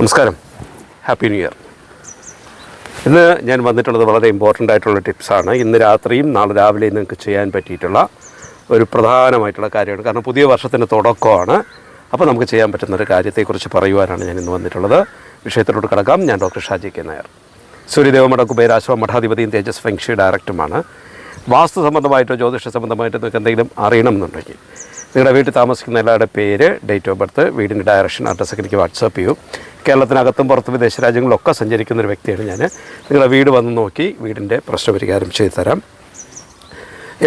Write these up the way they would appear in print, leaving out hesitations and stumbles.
നമസ്കാരം, happy new year. ഇന്ന് ഞാൻ വന്നിട്ടുള്ളത് വളരെ ഇമ്പോർട്ടൻ്റ് ആയിട്ടുള്ള ടിപ്സാണ്. ഇന്ന് രാത്രിയും നാളെ രാവിലെയും നിങ്ങൾക്ക് ചെയ്യാൻ പറ്റിയിട്ടുള്ള ഒരു പ്രധാനമായിട്ടുള്ള കാര്യമാണ്. കാരണം പുതിയ വർഷത്തിൻ്റെ തുടക്കമാണ്. അപ്പോൾ നമുക്ക് ചെയ്യാൻ പറ്റുന്നൊരു കാര്യത്തെക്കുറിച്ച് പറയുവാനാണ് ഞാൻ ഇന്ന് വന്നിട്ടുള്ളത്. വിഷയത്തിലോട്ട് കടക്കാം. ഞാൻ ഡോക്ടർ ഷാജി കെ നായർ, സൂര്യദേവമഠ കുബേരാശ്രമ മഠാധിപതിയും തേജസ് ഫെങ് ഷി ഡയറക്ടറുമാണ്. വാസ്തു സംബന്ധമായിട്ടോ ജ്യോതിഷ സംബന്ധമായിട്ടോ നിങ്ങൾക്ക് എന്തെങ്കിലും അറിയണമെന്നുണ്ടെങ്കിൽ നിങ്ങളുടെ വീട്ടിൽ താമസിക്കുന്ന എല്ലാവരുടെ പേര്, ഡേറ്റ് ഓഫ് ബർത്ത്, വീടിൻ്റെ ഡയറക്ഷൻ, അഡ്രസ്സൊക്കെ എനിക്ക് വാട്സാപ്പ് ചെയ്യൂ. കേരളത്തിനകത്തും പുറത്തും വിദേശ രാജ്യങ്ങളിലൊക്കെ സഞ്ചരിക്കുന്ന ഒരു വ്യക്തിയാണ് ഞാൻ. നിങ്ങളുടെ വീട് വന്ന് നോക്കി വീടിൻ്റെ പ്രശ്നപരിഹാരം ചെയ്തു തരാം.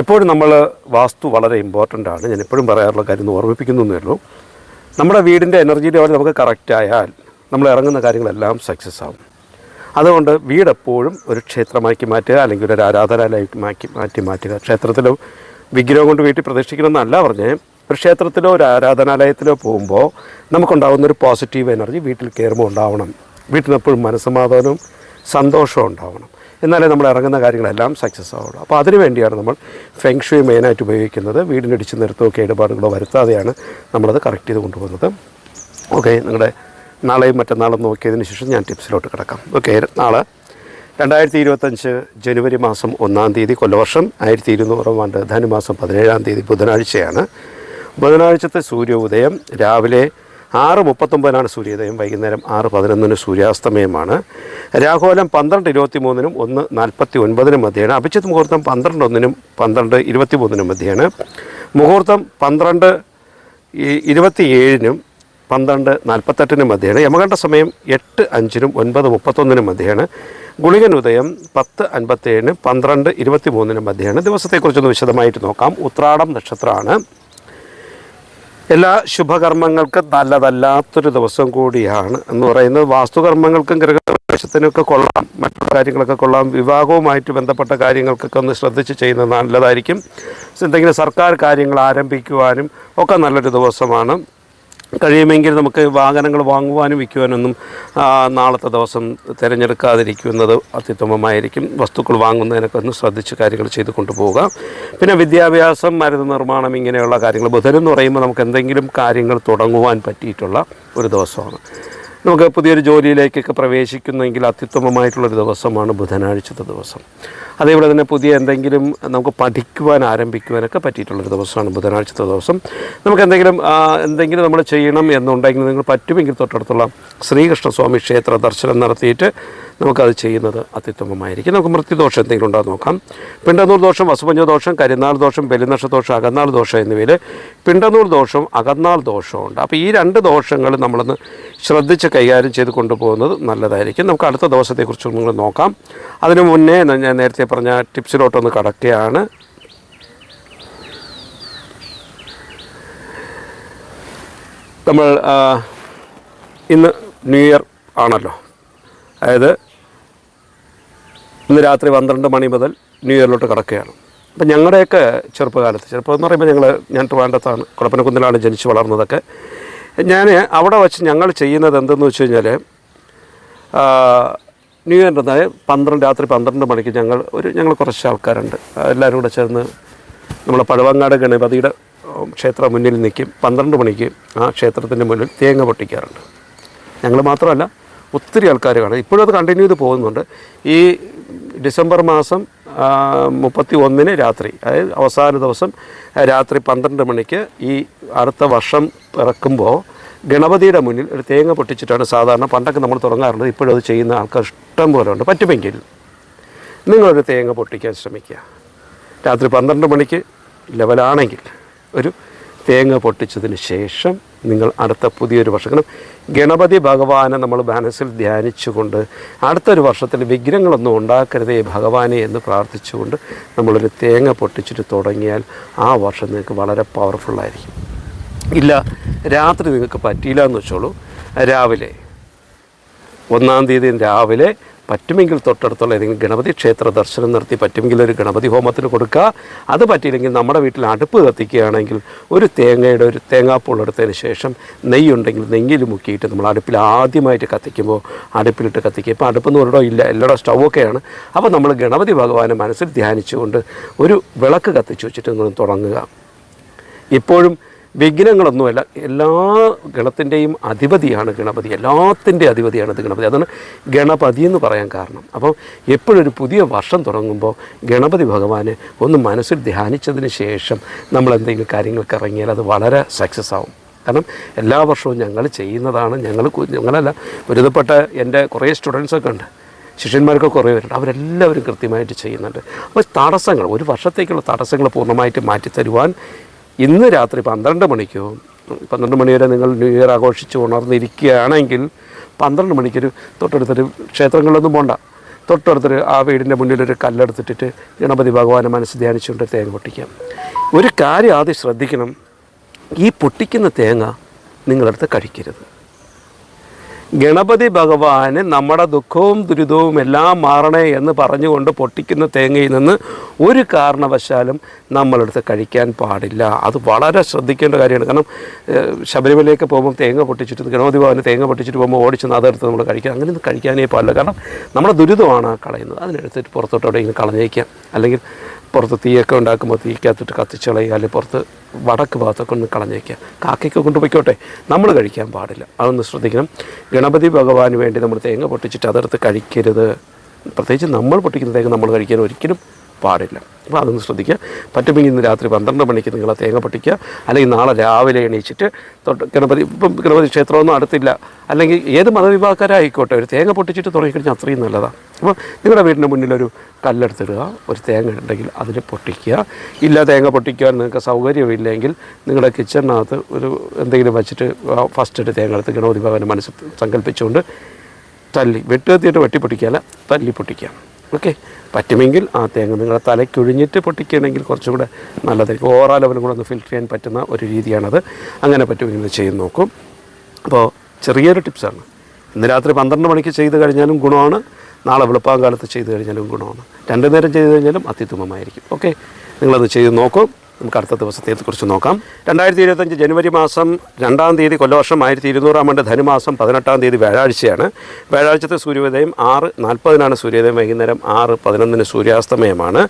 എപ്പോഴും നമ്മൾ വാസ്തു വളരെ ഇമ്പോർട്ടൻ്റ് ആണ്. ഞാൻ എപ്പോഴും പറയാറുള്ള കാര്യം ഓർമ്മിപ്പിക്കുന്നേ ഉള്ളൂ. നമ്മുടെ വീടിൻ്റെ എനർജി ലെവൽ നമുക്ക് കറക്റ്റായാൽ നമ്മൾ ഇറങ്ങുന്ന കാര്യങ്ങളെല്ലാം സക്സസ് ആവും. അതുകൊണ്ട് വീടെപ്പോഴും ഒരു ക്ഷേത്രമാക്കി മാറ്റുക, അല്ലെങ്കിൽ ഒരു ആരാധനാലയമാക്കി മാറ്റുക. ക്ഷേത്രത്തിലോ വിഗ്രഹം കൊണ്ട് വീട്ടിൽ പ്രതിഷ്ഠിക്കണമെന്നല്ല പറഞ്ഞേ, ഒരു ക്ഷേത്രത്തിലോ ഒരു ആരാധനാലയത്തിലോ പോകുമ്പോൾ നമുക്കുണ്ടാകുന്നൊരു പോസിറ്റീവ് എനർജി വീട്ടിൽ കയറുമ്പോൾ ഉണ്ടാവണം. വീട്ടിലെപ്പോഴും മനസ്സമാധാനവും സന്തോഷവും ഉണ്ടാവണം. എന്നാലേ നമ്മൾ ഇറങ്ങുന്ന കാര്യങ്ങളെല്ലാം സക്സസ് ആവുള്ളൂ. അപ്പോൾ അതിനു വേണ്ടിയാണ് നമ്മൾ ഫെങ് ഷുയി മെയിനായിട്ട് ഉപയോഗിക്കുന്നത്. വീടിനടിച്ച് നിർത്തുകയോ കേടുപാടുകളോ വരുത്താതെയാണ് നമ്മളത് കറക്റ്റ് ചെയ്ത് കൊണ്ടുപോകുന്നത്. ഓക്കെ, നിങ്ങളുടെ നാളെയും മറ്റന്നാളും നോക്കിയതിന് ശേഷം ഞാൻ ടിപ്സിലോട്ട് കിടക്കാം. ഓക്കെ, നാളെ 2025 ജനുവരി മാസം 1-ാം തീയതി, കൊല്ലവർഷം 1200 ആണ്ട്, ധനുമാസം 17-ാം തീയതി ബുധനാഴ്ചയാണ്. ബുധനാഴ്ചത്തെ സൂര്യോദയം രാവിലെ 6:39 സൂര്യോദയം, വൈകുന്നേരം 6:11 സൂര്യാസ്തമയമാണ്. രാഹുലം 12:23 1:49 മധ്യയാണ്. അഭിജിത്ത് മുഹൂർത്തം 12:01 12:23 മധ്യയാണ്. മുഹൂർത്തം 12:27 12:48 മധ്യയാണ്. യമകണ്ഠ സമയം 8:05 9:31 മധ്യയാണ്. ഗുളികൻ ഉദയം 10:57 12:23 മധ്യയാണ്. ദിവസത്തെക്കുറിച്ചൊന്ന് വിശദമായിട്ട് നോക്കാം. ഉത്രാടം നക്ഷത്രമാണ്. എല്ലാ ശുഭകർമ്മങ്ങൾക്കും നല്ലതല്ലാത്തൊരു ദിവസം കൂടിയാണ് എന്ന് പറയുന്നത്. വാസ്തുകർമ്മങ്ങൾക്കും ഗൃഹപ്രവേശത്തിനൊക്കെ കൊള്ളാം, മറ്റുള്ള കാര്യങ്ങളൊക്കെ കൊള്ളാം. വിവാഹവുമായിട്ട് ബന്ധപ്പെട്ട കാര്യങ്ങൾക്കൊക്കെ ഒന്ന് ശ്രദ്ധിച്ച് ചെയ്യുന്നത് നല്ലതായിരിക്കും. എന്തെങ്കിലും സർക്കാർ കാര്യങ്ങൾ ആരംഭിക്കുവാനും ഒക്കെ നല്ലൊരു ദിവസമാണ്. കഴിയുമെങ്കിൽ നമുക്ക് വാഹനങ്ങൾ വാങ്ങുവാനും വിൽക്കുവാനൊന്നും നാളത്തെ ദിവസം തിരഞ്ഞെടുക്കാതിരിക്കുന്നത് അത്യുത്തമമായിരിക്കും. വസ്തുക്കൾ വാങ്ങുന്നതിനൊക്കെ ഒന്ന് ശ്രദ്ധിച്ച് കാര്യങ്ങൾ ചെയ്ത് കൊണ്ടുപോവുക. പിന്നെ വിദ്യാഭ്യാസം, മരുന്ന് നിർമ്മാണം, ഇങ്ങനെയുള്ള കാര്യങ്ങൾ. ബുധനെന്ന് പറയുമ്പോൾ നമുക്ക് എന്തെങ്കിലും കാര്യങ്ങൾ തുടങ്ങുവാൻ പറ്റിയിട്ടുള്ള ഒരു ദിവസമാണ്. നമുക്ക് പുതിയൊരു ജോലിയിലേക്കൊക്കെ പ്രവേശിക്കുന്നെങ്കിൽ അത്യുത്തമമായിട്ടുള്ളൊരു ദിവസമാണ് ബുധനാഴ്ചത്തെ ദിവസം. അതേപോലെ തന്നെ പുതിയ എന്തെങ്കിലും നമുക്ക് പഠിക്കുവാൻ ആരംഭിക്കുവാനൊക്കെ പറ്റിയിട്ടുള്ളൊരു ദിവസമാണ് ബുധനാഴ്ചത്തെ ദിവസം. നമുക്ക് എന്തെങ്കിലും നമ്മൾ ചെയ്യണം എന്നുണ്ടെങ്കിൽ നിങ്ങൾ പറ്റുമെങ്കിൽ തൊട്ടടുത്തുള്ള ശ്രീകൃഷ്ണസ്വാമി ക്ഷേത്ര ദർശനം നടത്തിയിട്ട് നമുക്കത് ചെയ്യുന്നത് അത്യുത്തമമായിരിക്കും. നമുക്ക് മൃത്യുദോഷം എന്തെങ്കിലും ഉണ്ടോ നോക്കാം. പിണ്ടനൂർ ദോഷം, വസുപഞ്ച ദോഷം, കരിനാൾ ദോഷം, ബലിനക്ഷ ദോഷം, അകന്നാൾ ദോഷം എന്നിവയിൽ പിണ്ടനൂർ ദോഷം, അകന്നാൾ ദോഷമുണ്ട്. അപ്പോൾ ഈ രണ്ട് ദോഷങ്ങൾ നമ്മളൊന്ന് ശ്രദ്ധിച്ച് കൈകാര്യം ചെയ്ത് കൊണ്ടുപോകുന്നത് നല്ലതായിരിക്കും. നമുക്ക് അടുത്ത ദിവസത്തെക്കുറിച്ച് നിങ്ങൾ നോക്കാം. അതിനു മുന്നേ ഞാൻ നേരത്തെ പറഞ്ഞ ടിപ്സിലോട്ടൊന്ന് കടക്കുകയാണ്. നമ്മൾ ഇന്ന് ന്യൂ ഇയർ ആണല്ലോ. അതായത് ഇന്ന് രാത്രി 12 മണി മുതൽ ന്യൂ ഇയറിലോട്ട് കടക്കുകയാണ്. അപ്പം ഞങ്ങളുടെയൊക്കെ ചെറുപ്പകാലത്ത്, ചെറുപ്പം എന്ന് പറയുമ്പോൾ ഞാൻ ട്രിവാൻഡ്രത്താണ്, കുളപ്പനക്കുന്നിലാണ് ജനിച്ച് വളർന്നതൊക്കെ. ഞാൻ അവിടെ വച്ച് ഞങ്ങൾ ചെയ്യുന്നത് എന്തെന്ന് വെച്ച് കഴിഞ്ഞാൽ, ന്യൂ ഇയറിൻ്റെ രാത്രി 12 മണിക്ക് ഞങ്ങൾ കുറച്ച് ആൾക്കാരുണ്ട്, എല്ലാവരും കൂടെ ചേർന്ന് നമ്മളെ പഴവങ്ങാട് ഗണപതിയുടെ ക്ഷേത്ര മുന്നിൽ നിൽക്കും. 12 മണിക്ക് ആ ക്ഷേത്രത്തിൻ്റെ മുന്നിൽ തേങ്ങ പൊട്ടിക്കാറുണ്ട്. ഞങ്ങൾ മാത്രമല്ല, ഒത്തിരി ആൾക്കാർ കാണും. ഇപ്പോഴും അത് കണ്ടിന്യൂ ചെയ്ത് പോകുന്നുണ്ട്. ഈ ഡിസംബർ മാസം 31 രാത്രി, അതായത് അവസാന ദിവസം രാത്രി 12 മണിക്ക് ഈ അടുത്ത വർഷം പിറക്കുമ്പോൾ ഗണപതിയുടെ മുന്നിൽ ഒരു തേങ്ങ പൊട്ടിച്ചിട്ടാണ് സാധാരണ പണ്ടൊക്കെ നമ്മൾ തുടങ്ങാറുള്ളത്. ഇപ്പോഴും അത് ചെയ്യുന്ന ആൾക്കാർ ഇഷ്ടം പോലെ ഉണ്ട്. പറ്റുമെങ്കിൽ നിങ്ങളൊരു തേങ്ങ പൊട്ടിക്കാൻ ശ്രമിക്കുക. രാത്രി 12 മണിക്ക് ലെവലാണെങ്കിൽ ഒരു തേങ്ങ പൊട്ടിച്ചതിന് ശേഷം നിങ്ങൾ അടുത്ത പുതിയൊരു വർഷം, കാരണം ഗണപതി ഭഗവാനെ നമ്മൾ മനസ്സിൽ ധ്യാനിച്ചുകൊണ്ട് അടുത്തൊരു വർഷത്തിൽ വിഘ്നങ്ങളൊന്നും ഉണ്ടാക്കരുതേ ഭഗവാനെ എന്ന് പ്രാർത്ഥിച്ചുകൊണ്ട് നമ്മളൊരു തേങ്ങ പൊട്ടിച്ചിട്ട് തുടങ്ങിയാൽ ആ വർഷം നിങ്ങൾക്ക് വളരെ പവർഫുള്ളായിരിക്കും. ഇല്ല, രാത്രി നിങ്ങൾക്ക് പറ്റിയില്ല എന്ന് വെച്ചോളൂ, രാവിലെ 1-ാം തീയതി രാവിലെ പറ്റുമെങ്കിൽ തൊട്ടടുത്തുള്ള ഏതെങ്കിലും ഗണപതി ക്ഷേത്ര ദർശനം നടത്തി പറ്റുമെങ്കിൽ ഒരു ഗണപതി ഹോമത്തിന് കൊടുക്കുക. അത് പറ്റിയില്ലെങ്കിൽ നമ്മുടെ വീട്ടിൽ അടുപ്പ് കത്തിക്കുകയാണെങ്കിൽ ഒരു തേങ്ങാപ്പൂളെടുത്തതിന് ശേഷം നെയ്യുണ്ടെങ്കിൽ നെയ്യിൽ മുക്കിയിട്ട് നമ്മൾ അടുപ്പിൽ ആദ്യമായിട്ട് കത്തിക്കുമ്പോൾ അടുപ്പിലിട്ട് കത്തിക്കുക. ഇപ്പോൾ അടുപ്പൊന്നും ഒരിടം ഇല്ല, എല്ലായിടം സ്റ്റൗവൊക്കെയാണ്. അപ്പോൾ നമ്മൾ ഗണപതി ഭഗവാനെ മനസ്സിൽ ധ്യാനിച്ചുകൊണ്ട് ഒരു വിളക്ക് കത്തിച്ച് വെച്ചിട്ട് നിങ്ങൾ തുടങ്ങുക. ഇപ്പോഴും വിഘ്നങ്ങളൊന്നുമല്ല. എല്ലാ ഗണത്തിൻ്റെയും അധിപതിയാണ് ഗണപതി, എല്ലാത്തിൻ്റെ അധിപതിയാണ് ഇത് ഗണപതി. അതാണ് ഗണപതി എന്ന് പറയാൻ കാരണം. അപ്പോൾ എപ്പോഴൊരു പുതിയ വർഷം തുടങ്ങുമ്പോൾ ഗണപതി ഭഗവാനെ ഒന്ന് മനസ്സിൽ ധ്യാനിച്ചതിന് ശേഷം നമ്മൾ എന്തെങ്കിലും കാര്യങ്ങൾക്ക് ഇറങ്ങിയാൽ അത് വളരെ സക്സസ് ആവും. കാരണം എല്ലാ വർഷവും ഞങ്ങൾ ചെയ്യുന്നതാണ്. ഞങ്ങളല്ല, ഒരുതപ്പെട്ട എൻ്റെ കുറേ സ്റ്റുഡൻസൊക്കെ ഉണ്ട്, ശിഷ്യന്മാർക്ക് കുറേ പേരുണ്ട്, അവരെല്ലാവരും കൃത്യമായിട്ട് ചെയ്യുന്നുണ്ട്. അപ്പോൾ തടസ്സങ്ങൾ, ഒരു വർഷത്തേക്കുള്ള തടസ്സങ്ങൾ പൂർണ്ണമായിട്ട് മാറ്റിത്തരുവാൻ ഇന്ന് രാത്രി 12 മണിക്കോ 12 മണി വരെ നിങ്ങൾ ന്യൂ ഇയർ ആഘോഷിച്ച് ഉണർന്നിരിക്കുകയാണെങ്കിൽ 12 മണിക്കൊരു തൊട്ടടുത്തൊരു ക്ഷേത്രങ്ങളിലൊന്നും പോകണ്ട, തൊട്ടടുത്തൊരു ആ വീടിൻ്റെ മുന്നിലൊരു കല്ലെടുത്തിട്ടിട്ട് ഗണപതി ഭഗവാനെ മനസ്സ് ധ്യാനിച്ചുകൊണ്ട് തേങ്ങ പൊട്ടിക്കാം. ഒരു കാര്യം ആദ്യം ശ്രദ്ധിക്കണം, ഈ പൊട്ടിക്കുന്ന തേങ്ങ നിങ്ങളടുത്ത് കഴിക്കരുത്. ഗണപതി ഭഗവാന് നമ്മുടെ ദുഃഖവും ദുരിതവും എല്ലാം മാറണേ എന്ന് പറഞ്ഞുകൊണ്ട് പൊട്ടിക്കുന്ന തേങ്ങയിൽ നിന്ന് ഒരു കാരണവശാലും നമ്മളെടുത്ത് കഴിക്കാൻ പാടില്ല. അത് വളരെ ശ്രദ്ധിക്കേണ്ട കാര്യമാണ്. കാരണം ശബരിമലയൊക്കെ പോകുമ്പോൾ തേങ്ങ പൊട്ടിച്ചിട്ട്, ഗണപതി ഭഗവാന് തേങ്ങ പൊട്ടിച്ചിട്ട് പോകുമ്പോൾ ഓടിച്ചെന്ന് അതെടുത്ത് നമ്മൾ കഴിക്കുക, അങ്ങനെയൊന്നും കഴിക്കാനേ പാടില്ല. കാരണം നമ്മുടെ ദുരിതമാണ് കളയുന്നത്. അതിനെടുത്തിട്ട് പുറത്തോട്ട് എവിടെയെങ്കിലും കളഞ്ഞേക്കാം, അല്ലെങ്കിൽ പുറത്ത് തീയൊക്കെ ഉണ്ടാക്കുമ്പോൾ തീക്കകത്തിട്ട് കത്തിച്ച് കളയുക, അല്ലെങ്കിൽ പുറത്ത് വടക്ക് ഭാഗത്തൊക്കെ ഒന്ന് കളഞ്ഞേക്കുക, കാക്കയ്ക്ക് കൊണ്ടുപോയിക്കോട്ടെ, നമ്മൾ കഴിക്കാൻ പാടില്ല. അതൊന്ന് ശ്രദ്ധിക്കണം. ഗണപതി ഭഗവാന് വേണ്ടി നമ്മൾ തേങ്ങ പൊട്ടിച്ചിട്ട് അതെടുത്ത് കഴിക്കരുത്. പ്രത്യേകിച്ച് നമ്മൾ പൊട്ടിക്കുന്ന തേങ്ങ നമ്മൾ കഴിക്കാൻ ഒരിക്കലും പാടില്ല. അപ്പോൾ അതൊന്ന് ശ്രദ്ധിക്കുക. പറ്റുമെങ്കിൽ ഇന്ന് രാത്രി 12 മണിക്ക് നിങ്ങൾ തേങ്ങ പൊട്ടിക്കുക, അല്ലെങ്കിൽ നാളെ രാവിലെ എണീച്ചിട്ട് ഇപ്പം ഗണപതി ക്ഷേത്രമൊന്നും അടുത്തില്ല, അല്ലെങ്കിൽ ഏത് മതവിഭാഗക്കാരായിക്കോട്ടെ, ഒരു തേങ്ങ പൊട്ടിച്ചിട്ട് തുടങ്ങിക്കഴിഞ്ഞാൽ അത്രയും നല്ലതാണ്. അപ്പോൾ നിങ്ങളുടെ വീടിൻ്റെ മുന്നിലൊരു കല്ലെടുത്തിടുക, ഒരു തേങ്ങ ഉണ്ടെങ്കിൽ അതിൽ പൊട്ടിക്കുക. ഇല്ല, തേങ്ങ പൊട്ടിക്കാൻ നിങ്ങൾക്ക് സൗകര്യമില്ലെങ്കിൽ നിങ്ങളുടെ കിച്ചണിനകത്ത് ഒരു എന്തെങ്കിലും വെച്ചിട്ട് ഫസ്റ്റ് ഒരു തേങ്ങ എടുത്ത് ഗണപതി ഭഗവാനെ മനസ്സിൽ സങ്കല്പിച്ചുകൊണ്ട് തല്ലി വെട്ടുകത്തിയിട്ട് വെട്ടി പൊട്ടിക്കുകയല്ല, തല്ലി പൊട്ടിക്കുക. ഓക്കെ, പറ്റുമെങ്കിൽ ആ തേങ്ങ നിങ്ങളുടെ തലയ്ക്കൊഴിഞ്ഞിട്ട് പൊട്ടിക്കുകയാണെങ്കിൽ കുറച്ചും കൂടെ നല്ലതായിരിക്കും. ഓവറാ ലെവലും കൂടെ ഒന്ന് ഫിൽറ്റർ ചെയ്യാൻ പറ്റുന്ന ഒരു രീതിയാണത്. അങ്ങനെ പറ്റുമെങ്കിൽ ചെയ്ത് നോക്കും. അപ്പോൾ ചെറിയൊരു ടിപ്സാണ്. ഇന്ന് രാത്രി 12 മണിക്ക് ചെയ്ത് കഴിഞ്ഞാലും ഗുണമാണ്, നാളെ വെളുപ്പാങ്കാലത്ത് ചെയ്ത് കഴിഞ്ഞാലും ഗുണമാണ്. 2 നേരം ചെയ്ത് കഴിഞ്ഞാലും അത്യുത്തമമായിരിക്കും. ഓക്കെ, നിങ്ങളത് ചെയ്ത് നോക്കും. നമുക്ക് അടുത്ത ദിവസത്തെക്കുറിച്ച് നോക്കാം. 2025 ജനുവരി മാസം 2-ാം തീയതി, കൊല്ലവർഷം 1200-ാം ആണ്ട്, ധനുമാസം 18-ാം തീയതി വ്യാഴാഴ്ചയാണ്. വ്യാഴാഴ്ചത്തെ സൂര്യോദയം 6:40 സൂര്യോദയം, വൈകുന്നേരം 6:11 സൂര്യാസ്തമയമാണ്.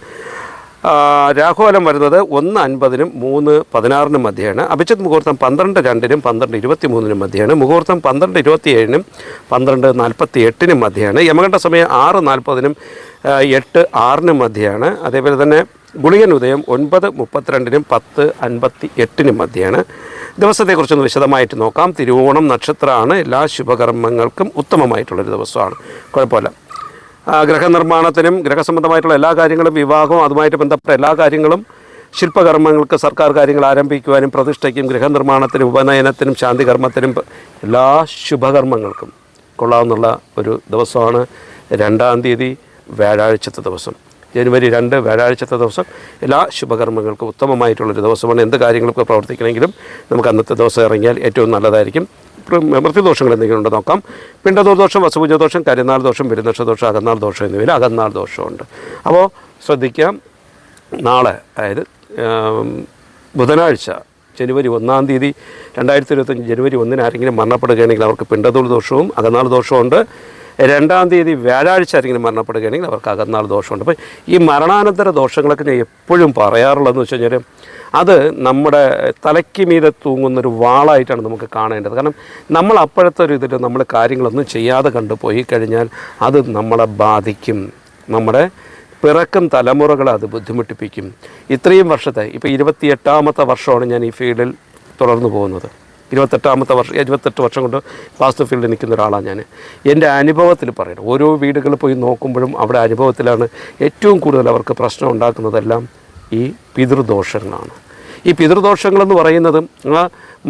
രാഹുകാലം വരുന്നത് 1:50 3:16 മധ്യയാണ്. അഭിജിത്ത് മുഹൂർത്തം 12:02 12:23 മധ്യയാണ്. മുഹൂർത്തം 12:27 12:48 മധ്യയാണ്. യമകണ്ഠ സമയം 6:40 8:06 മധ്യയാണ്. അതേപോലെ തന്നെ ഗുളികൻ ഉദയം 9:32 10:58 മധ്യയാണ്. ദിവസത്തെക്കുറിച്ചൊന്ന് വിശദമായിട്ട് നോക്കാം. തിരുവോണം നക്ഷത്രമാണ്. എല്ലാ ശുഭകർമ്മങ്ങൾക്കും ഉത്തമമായിട്ടുള്ളൊരു ദിവസമാണ്, കുഴപ്പമില്ല. ഗ്രഹനിർമ്മാണത്തിനും ഗ്രഹസംബന്ധമായിട്ടുള്ള എല്ലാ കാര്യങ്ങളും, വിവാഹവും അതുമായിട്ട് ബന്ധപ്പെട്ട എല്ലാ കാര്യങ്ങളും, ശില്പകർമ്മങ്ങൾക്ക്, സർക്കാർ കാര്യങ്ങൾ ആരംഭിക്കുവാനും പ്രതിഷ്ഠയ്ക്കും ഗൃഹനിർമ്മാണത്തിനും ഉപനയനത്തിനും ശാന്തികർമ്മത്തിനും എല്ലാ ശുഭകർമ്മങ്ങൾക്കും കൊള്ളാവുന്നുള്ള ഒരു ദിവസമാണ് 2-ാം തീയതി വ്യാഴാഴ്ചത്തെ ദിവസം. ജനുവരി 2 വ്യാഴാഴ്ചത്തെ ദിവസം എല്ലാ ശുഭകർമ്മങ്ങൾക്കും ഉത്തമമായിട്ടുള്ളൊരു ദിവസമാണ്. എന്ത് കാര്യങ്ങളൊക്കെ പ്രവർത്തിക്കണമെങ്കിലും നമുക്ക് അന്നത്തെ ദിവസം ഇറങ്ങിയാൽ ഏറ്റവും നല്ലതായിരിക്കും. മൃത്യുദോഷങ്ങൾ എന്തെങ്കിലും ഉണ്ടോ നോക്കാം. പിണ്ടദോഷം, വസുപൂജദോഷം, കരിനാൾ ദോഷം, പെരുന്നക്ഷദോഷം, അകന്നാൾ ദോഷം എന്നിവയിൽ അകന്നാൾ ദോഷമുണ്ട്. അപ്പോൾ ശ്രദ്ധിക്കാം. നാളെ, അതായത് ബുധനാഴ്ച ജനുവരി 1-ാം തീയതി 2025 ജനുവരി 1-ന് ആരെങ്കിലും മരണപ്പെടുകയാണെങ്കിൽ അവർക്ക് പിണ്ടതൂൾ ദോഷവും അകന്നാൾ ദോഷമുണ്ട്. 2-ാം തീയതി വ്യാഴാഴ്ച ആരെങ്കിലും മരണപ്പെടുകയാണെങ്കിൽ അവർക്ക് അകന്നാൾ ദോഷമുണ്ട്. അപ്പോൾ ഈ മരണാനന്തര ദോഷങ്ങളൊക്കെ ഞാൻ എപ്പോഴും പറയാറുള്ളതെന്ന് വെച്ച് കഴിഞ്ഞാൽ അത് നമ്മുടെ തലയ്ക്ക് മീതെ തൂങ്ങുന്നൊരു വാളായിട്ടാണ് നമുക്ക് കാണേണ്ടത്. കാരണം നമ്മൾ അപ്പോഴത്തെ ഒരു ഇതിൽ നമ്മൾ കാര്യങ്ങളൊന്നും ചെയ്യാതെ കണ്ടുപോയി കഴിഞ്ഞാൽ അത് നമ്മളെ ബാധിക്കും, നമ്മുടെ പിറക്കും തലമുറകളെ അത് ബുദ്ധിമുട്ടിപ്പിക്കും. ഇത്രയും വർഷത്തെ, ഇപ്പോൾ 28-ാമത്തെ വർഷമാണ് ഞാൻ ഈ ഫീൽഡിൽ തുടർന്നു പോകുന്നത്. 28 വർഷം കൊണ്ട് വാസ്തു ഫീൽഡിൽ നിൽക്കുന്ന ഒരാളാണ് ഞാൻ. എൻ്റെ അനുഭവത്തിൽ പറയണം, ഓരോ വീടുകളിൽ പോയി നോക്കുമ്പോഴും അവിടെ അനുഭവത്തിലാണ് ഏറ്റവും കൂടുതൽ അവർക്ക് പ്രശ്നം ഉണ്ടാക്കുന്നതെല്ലാം ഈ പിതൃദോഷങ്ങളാണ്. ഈ പിതൃദോഷങ്ങളെന്ന് പറയുന്നത്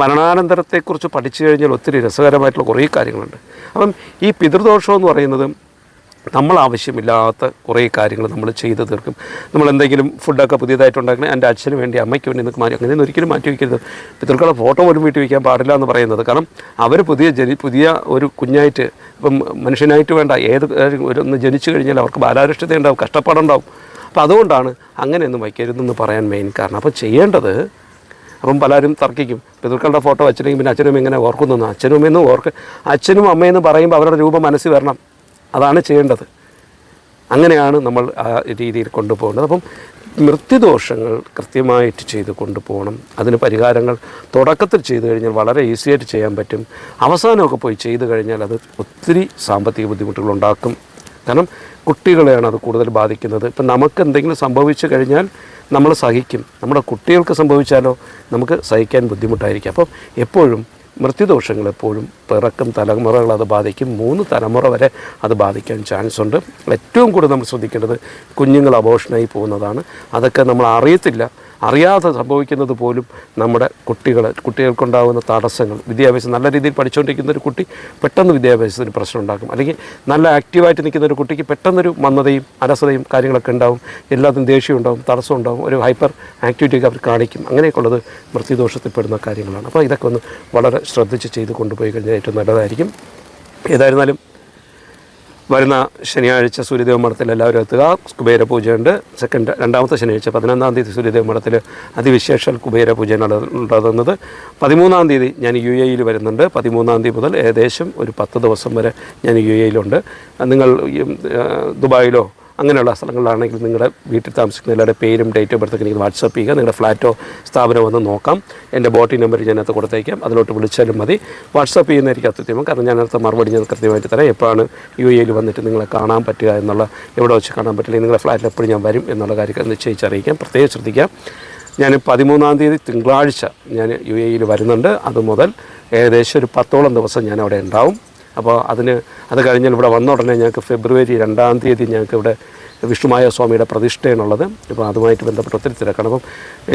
മരണാനന്തരത്തെക്കുറിച്ച് പഠിച്ചു കഴിഞ്ഞാൽ ഒത്തിരി രസകരമായിട്ടുള്ള കുറേ കാര്യങ്ങളുണ്ട്. അപ്പം ഈ പിതൃദോഷം എന്ന് പറയുന്നത് നമ്മൾ ആവശ്യമില്ലാത്ത കുറേ കാര്യങ്ങൾ നമ്മൾ ചെയ്ത് തീർക്കും. നമ്മളെന്തെങ്കിലും ഫുഡൊക്കെ പുതിയതായിട്ടുണ്ടാക്കണം, എൻ്റെ അച്ഛന് വേണ്ടി അമ്മയ്ക്ക് വേണ്ടി നിങ്ങൾക്ക് മാറ്റി, അങ്ങനെയൊന്നും ഒരിക്കലും മാറ്റി വയ്ക്കരുത്. പിതൃക്കളെ ഫോട്ടോ പോലും വീട്ടിൽ വയ്ക്കാൻ പാടില്ല എന്ന് പറയുന്നത്. കാരണം അവർ പുതിയ ഒരു കുഞ്ഞായിട്ട്, ഇപ്പം മനുഷ്യനായിട്ട് വേണ്ട, ഒന്ന് ജനിച്ചു കഴിഞ്ഞാൽ അവർക്ക് ബാലാരിഷ്ടത ഉണ്ടാവും, കഷ്ടപ്പാടുണ്ടാവും. അപ്പോൾ അതുകൊണ്ടാണ് അങ്ങനെയൊന്നും വയ്ക്കരുതെന്ന് പറയാൻ മെയിൻ കാരണം. അപ്പോൾ ചെയ്യേണ്ടത്, അപ്പം പലരും തർക്കിക്കും, പിതൃക്കളുടെ ഫോട്ടോ വെച്ചില്ലെങ്കിൽ പിന്നെ അച്ഛനും എങ്ങനെ ഓർക്കുന്നു. അച്ഛനും അമ്മയെന്നും അച്ഛനും അമ്മയെന്ന് പറയുമ്പോൾ അവരുടെ രൂപം മനസ്സിൽ വരണം, അതാണ് ചെയ്യേണ്ടത്. അങ്ങനെയാണ് നമ്മൾ ആ രീതിയിൽ കൊണ്ടുപോകേണ്ടത്. അപ്പം മൃത്യുദോഷങ്ങൾ കൃത്യമായിട്ട് ചെയ്ത് കൊണ്ടുപോകണം. അതിന് പരിഹാരങ്ങൾ തുടക്കത്തിൽ ചെയ്തു കഴിഞ്ഞാൽ വളരെ ഈസിയായിട്ട് ചെയ്യാൻ പറ്റും. അവസാനമൊക്കെ പോയി ചെയ്തു കഴിഞ്ഞാൽ അത് ഒത്തിരി സാമ്പത്തിക ബുദ്ധിമുട്ടുകളുണ്ടാക്കും. കാരണം കുട്ടികളെയാണ് അത് കൂടുതൽ ബാധിക്കുന്നത്. ഇപ്പം നമുക്ക് എന്തെങ്കിലും സംഭവിച്ചു കഴിഞ്ഞാൽ നമ്മൾ സഹിക്കും, നമ്മുടെ കുട്ടികൾക്ക് സംഭവിച്ചാലോ നമുക്ക് സഹിക്കാൻ ബുദ്ധിമുട്ടായിരിക്കും. അപ്പം എപ്പോഴും മൃത്യുദോഷങ്ങൾ എപ്പോഴും പിറക്കും തലമുറകൾ അത് ബാധിക്കും. 3 തലമുറ വരെ അത് ബാധിക്കാൻ ചാൻസ് ഉണ്ട്. ഏറ്റവും കൂടുതൽ നമ്മൾ ശ്രദ്ധിക്കേണ്ടത് കുഞ്ഞുങ്ങൾ അബോർഷനായി പോകുന്നതാണ്. അതൊക്കെ നമ്മൾ അറിയത്തില്ല. അറിയാതെ സംഭവിക്കുന്നത് പോലും നമ്മുടെ കുട്ടികൾക്കുണ്ടാകുന്ന തടസ്സങ്ങൾ. വിദ്യാഭ്യാസം നല്ല രീതിയിൽ പഠിച്ചുകൊണ്ടിരിക്കുന്ന ഒരു കുട്ടി പെട്ടെന്ന് വിദ്യാഭ്യാസത്തിന് പ്രശ്നം ഉണ്ടാക്കും. അല്ലെങ്കിൽ നല്ല ആക്റ്റീവായിട്ട് നിൽക്കുന്ന ഒരു കുട്ടിക്ക് പെട്ടെന്നൊരു മന്ദതയും അലസതയും കാര്യങ്ങളൊക്കെ ഉണ്ടാവും. എല്ലാത്തിനും ദേഷ്യം ഉണ്ടാവും, തടസ്സം ഉണ്ടാവും, ഒരു ഹൈപ്പർ ആക്ടിവിറ്റിയൊക്കെ അവർ കാണിക്കും. അങ്ങനെയൊക്കെയുള്ളത് മൃത്യുദോഷത്തിൽ പെടുന്ന കാര്യങ്ങളാണ്. അപ്പോൾ ഇതൊക്കെ ഒന്ന് വളരെ ശ്രദ്ധിച്ച് ചെയ്ത് കൊണ്ടുപോയി കഴിഞ്ഞാൽ ഏറ്റവും നല്ലതായിരിക്കും. ഏതായിരുന്നാലും വരുന്ന ശനിയാഴ്ച സൂര്യദേവ മഠത്തിൽ എല്ലാവരും എത്തുക. കുബേര പൂജയുണ്ട്. രണ്ടാമത്തെ ശനിയാഴ്ച 11-ാം തീയതി സൂര്യദേവ മഠത്തിൽ അതിവിശേഷ കുബേര പൂജ നടത്തുന്നത്. 13-ാം തീയതി ഞാൻ UAE വരുന്നുണ്ട്. 13-ാം തീയതി മുതൽ ഏകദേശം ഒരു 10 ദിവസം വരെ ഞാൻ UAE നിങ്ങൾ ദുബായിലോ അങ്ങനെയുള്ള സ്ഥലങ്ങളിലാണെങ്കിൽ നിങ്ങളുടെ വീട്ടിൽ താമസിക്കുന്ന എല്ലാവരുടെ പേരും ഡേറ്റ് ഓഫ് ബർത്തൊക്കെ എനിക്ക് വാട്സപ്പ് ചെയ്യുക. നിങ്ങളുടെ ഫ്ലാറ്റോ സ്ഥാപനമോ ഒന്ന് നോക്കാം. എൻ്റെ ബോട്ടി നമ്പർ ഞാനകത്ത് കൊടുത്തേക്കാം. അതിലോട്ട് വിളിച്ചാലും മതി. വാട്സപ്പ് ചെയ്യുന്നതായിരിക്കും അത്യുത്തമം. കാരണം ഞാനടുത്ത മറുപടി ഞാൻ കൃത്യമായിട്ട് തരാം. എപ്പോഴാണ് UAE വന്നിട്ട് നിങ്ങളെ കാണാൻ പറ്റുക എന്നുള്ള, എവിടെ വെച്ച് കാണാൻ പറ്റില്ല, നിങ്ങളുടെ ഫ്ലാറ്റിൽ എപ്പോഴും ഞാൻ വരും എന്നുള്ള കാര്യമൊക്കെ നിശ്ചയിച്ചറിയിക്കാം. പ്രത്യേകം ശ്രദ്ധിക്കാം. ഞാൻ 13-ാം തീയതി തിങ്കളാഴ്ച ഞാൻ UAE വരുന്നുണ്ട്. അതുമുതൽ ഏകദേശം ഒരു 10ഓളം ദിവസം ഞാൻ അവിടെ ഉണ്ടാവും. അപ്പോൾ അത് കഴിഞ്ഞാൽ ഇവിടെ വന്ന ഉടനെ ഞങ്ങൾക്ക് ഫെബ്രുവരി 2-ാം തീയതി ഞങ്ങൾക്ക് ഇവിടെ വിഷ്ണുമായ സ്വാമിയുടെ പ്രതിഷ്ഠയാണുള്ളത്. അപ്പോൾ അതുമായിട്ട് ബന്ധപ്പെട്ട് ഒത്തിരി തിരക്കാണ്. അപ്പം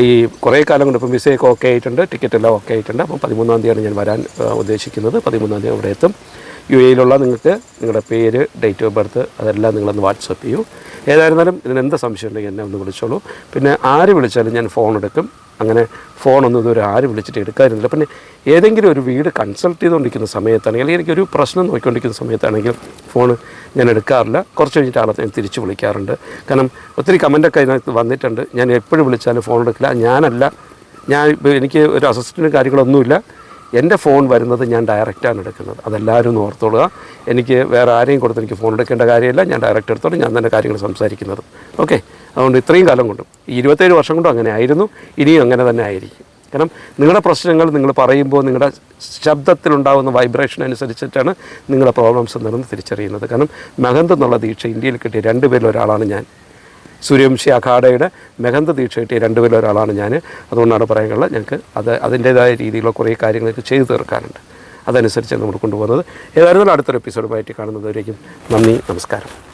ഈ കുറേ കാലം കൊണ്ട് ഇപ്പം വിസയൊക്കെ ഓക്കെ ആയിട്ടുണ്ട്, ടിക്കറ്റെല്ലാം ഓക്കെ ആയിട്ടുണ്ട്. അപ്പം 13-ാം തീയതിയാണ് ഞാൻ വരാൻ ഉദ്ദേശിക്കുന്നത്. 13-ാം തീയതി അവിടെ എത്തും. UAE നിങ്ങൾക്ക് നിങ്ങളുടെ പേര്, ഡേറ്റ് ഓഫ് ബർത്ത് അതെല്ലാം നിങ്ങളൊന്ന് വാട്സപ്പ് ചെയ്യൂ. ഏതായിരുന്നാലും ഇതിനെന്ത് സംശയം ഉണ്ടെങ്കിൽ എന്നെ ഒന്ന് വിളിച്ചോളൂ. പിന്നെ ആര് വിളിച്ചാലും ഞാൻ ഫോൺ എടുക്കും. അങ്ങനെ ഫോണൊന്നും ഇതുവരെ ആര് വിളിച്ചിട്ട് എടുക്കാറില്ല. പിന്നെ ഏതെങ്കിലും ഒരു വീട് കൺസൾട്ട് ചെയ്തുകൊണ്ടിരിക്കുന്ന സമയത്താണെങ്കിൽ, അല്ലെങ്കിൽ എനിക്കൊരു പ്രശ്നം നോക്കിക്കൊണ്ടിരിക്കുന്ന സമയത്താണെങ്കിൽ ഫോൺ ഞാൻ എടുക്കാറില്ല. കുറച്ച് കഴിഞ്ഞിട്ട് ആളെ ഞാൻ തിരിച്ച് വിളിക്കാറുണ്ട്. കാരണം ഒത്തിരി കമൻറ്റൊക്കെ അതിനകത്ത് വന്നിട്ടുണ്ട്. ഞാൻ എപ്പോഴും വിളിച്ചാലും ഫോൺ എടുക്കില്ല. എനിക്ക് ഒരു അസിസ്റ്റൻറ്റ് കാര്യങ്ങളൊന്നുമില്ല. എൻ്റെ ഫോൺ വരുന്നത് ഞാൻ ഡയറക്റ്റാണ് എടുക്കുന്നത്. അതെല്ലാവരും ഒന്ന് ഓർത്തോളുക. എനിക്ക് വേറെ ആരെയും കൊടുത്ത് എനിക്ക് ഫോൺ എടുക്കേണ്ട കാര്യമില്ല. ഞാൻ ഡയറക്റ്റ് എടുത്തോളൂ. ഞാൻ തന്നെ കാര്യങ്ങൾ സംസാരിക്കുന്നത്. ഓക്കെ. അതുകൊണ്ട് ഇത്രയും കാലം കൊണ്ടും 27 വർഷം കൊണ്ടും അങ്ങനെ ആയിരുന്നു. ഇനിയും അങ്ങനെ തന്നെ ആയിരിക്കും. കാരണം നിങ്ങളുടെ പ്രശ്നങ്ങൾ നിങ്ങൾ പറയുമ്പോൾ നിങ്ങളുടെ ശബ്ദത്തിലുണ്ടാകുന്ന വൈബ്രേഷൻ അനുസരിച്ചിട്ടാണ് നിങ്ങളുടെ പ്രോബ്ലംസ് എന്താണെന്ന് തിരിച്ചറിയുന്നത്. കാരണം മഹന്ത് എന്നുള്ള ദീക്ഷ ഇന്ത്യയിൽ കിട്ടിയ 2 പേരിൽ ഒരാളാണ് ഞാൻ. സൂര്യവംശി അഖാഡയുടെ മെഹന്ത് ദീക്ഷ കിട്ടിയ 2 പേരിൽ ഒരാളാണ് ഞാൻ. അതുകൊണ്ടാണ് പറയാനുള്ളത്. ഞങ്ങൾക്ക് അതിൻ്റേതായ രീതിയിലുള്ള കുറേ കാര്യങ്ങളൊക്കെ ചെയ്തു തീർക്കാനുണ്ട്. അതനുസരിച്ചാണ് നമ്മൾ കൊണ്ടുപോകുന്നത്. ഏതായിരുന്നാലും അടുത്തൊരു എപ്പിസോഡുമായിട്ട് കാണുന്നതുവരേക്കും നന്ദി, നമസ്കാരം.